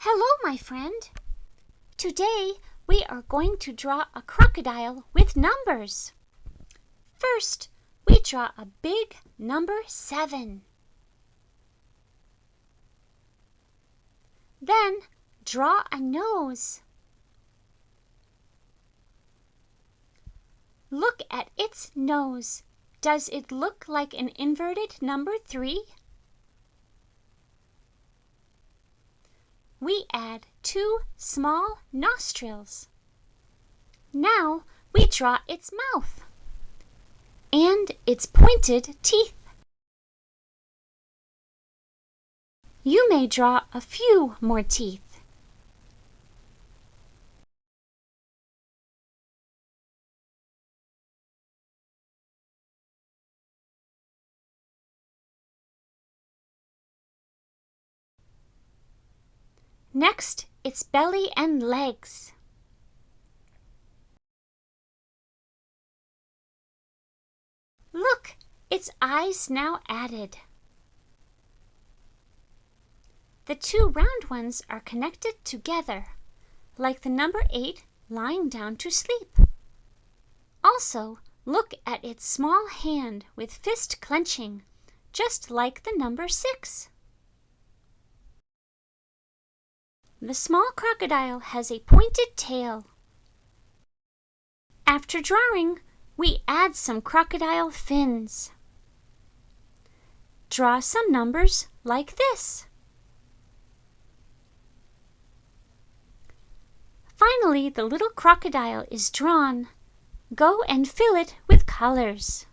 Hello, my friend. Today we are going to draw a crocodile with numbers. First, we draw a big number 7. Then, draw a nose. Look at its nose. Does it look like an inverted number 3? We add 2 small nostrils. Now we draw its mouth and its pointed teeth. You may draw a few more teeth. Next, its belly and legs. Look, its eyes now added. The 2 round ones are connected together, like the number 8 lying down to sleep. Also, look at its small hand with fist clenching, just like the number 6. The small crocodile has a pointed tail. After drawing, we add some crocodile fins. Draw some numbers like this. Finally, the little crocodile is drawn. Go and fill it with colors.